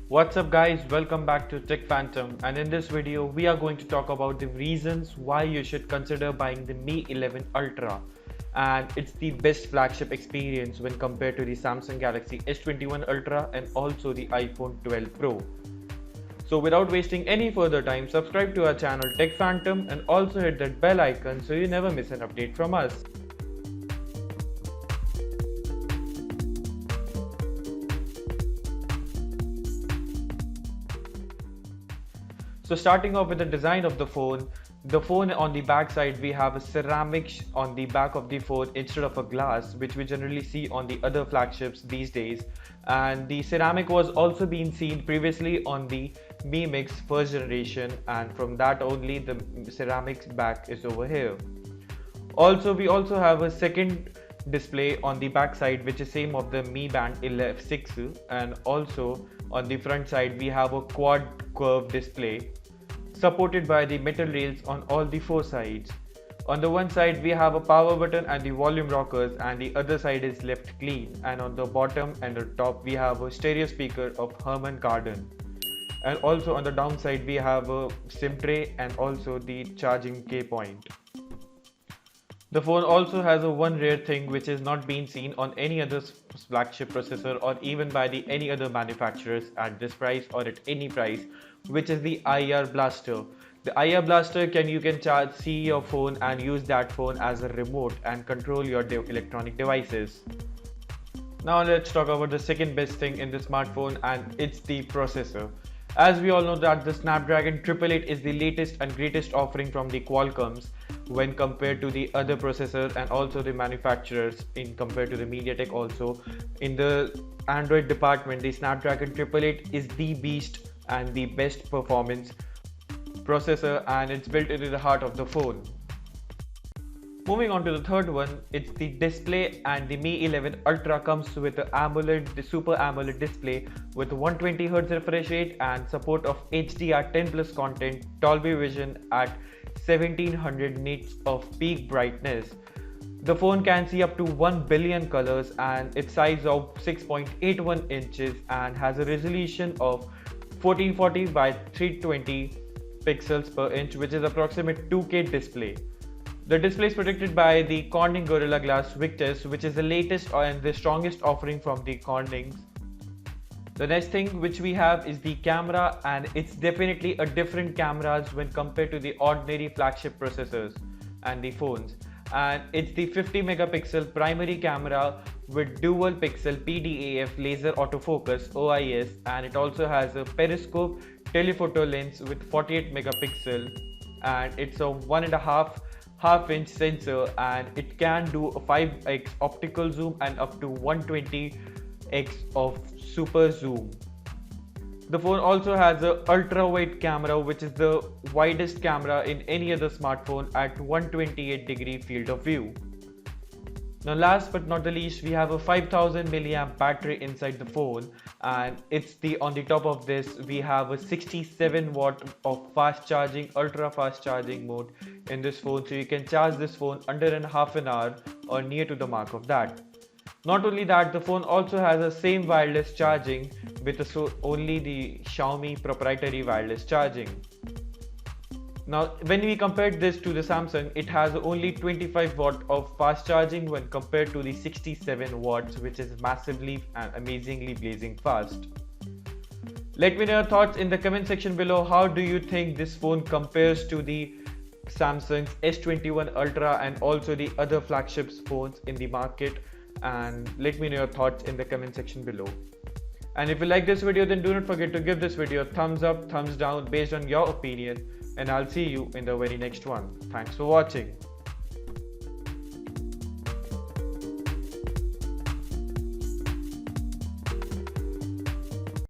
What's up guys, welcome back to Tech Phantom, and in this video we are going to talk about the reasons why you should consider buying the Mi 11 Ultra, and it's the best flagship experience when compared to the Samsung Galaxy S21 Ultra and also the iPhone 12 Pro. So without wasting any further time, subscribe to our channel Tech Phantom and also hit that bell icon so you never miss an update from us. So starting off with the design of the phone on the back side, we have a ceramic on the back of the phone instead of a glass, which we generally see on the other flagships these days. And the ceramic was also being seen previously on the Mi Mix first generation, and from that only the ceramics back is over here. We also have a second display on the back side, which is same of the Mi Band 6, and also on the front side we have a quad curve display supported by the metal rails on all the four sides. On the one side we have a power button and the volume rockers, and the other side is left clean, and on the bottom and the top we have a stereo speaker of Harman Kardon, and also on the downside we have a SIM tray and also the charging K point. The phone also has a one rare thing which is not being seen on any other flagship processor or even by any other manufacturers at this price or at any price, which is the IR blaster. The IR blaster you can see your phone and use that phone as a remote and control your electronic devices. Now let's talk about the second best thing in the smartphone, and it's the processor. As we all know that the Snapdragon 888 is the latest and greatest offering from the Qualcomms when compared to the other processors and also the manufacturers in compared to the MediaTek also. In the Android department, the Snapdragon 888 is the beast and the best performance processor, and it's built into the heart of the phone. Moving on to the third one, it's the display, and the Mi 11 Ultra comes with the Super AMOLED display with 120Hz refresh rate and support of HDR10 plus content, Dolby Vision at 1700 nits of peak brightness. The phone can see up to 1 billion colors, and its size of 6.81 inches and has a resolution of 1440 by 320 pixels per inch, which is approximate 2K display. The display is protected by the Corning Gorilla Glass Victus, which is the latest and the strongest offering from the Cornings. The next thing which we have is the camera, and it's definitely a different cameras when compared to the ordinary flagship processors and the phones. And it's the 50 megapixel primary camera with dual pixel PDAF laser autofocus OIS, and it also has a periscope telephoto lens with 48 megapixel, and it's a 1.5-inch sensor, and it can do a 5x optical zoom and up to 120x of super zoom. The phone also has a ultra wide camera, which is the widest camera in any other smartphone at 128-degree field of view. Now last but not the least, we have a 5000 milliamp battery inside the phone, and on the top of this we have a 67 watt of fast charging, ultra fast charging mode in this phone, so you can charge this phone under half an hour or near to the mark of that. Not only that, the phone also has the same wireless charging with only the Xiaomi proprietary wireless charging. Now when we compared this to the Samsung, it has only 25 watt of fast charging when compared to the 67 watts, which is massively and amazingly blazing fast. Let me know your thoughts in the comment section below. How do you think this phone compares to the Samsung's S21 Ultra and also the other flagships phones in the market? And let me know your thoughts in the comment section below. And if you like this video, then do not forget to give this video a thumbs up, thumbs down based on your opinion, and I'll see you in the very next one. Thanks for watching.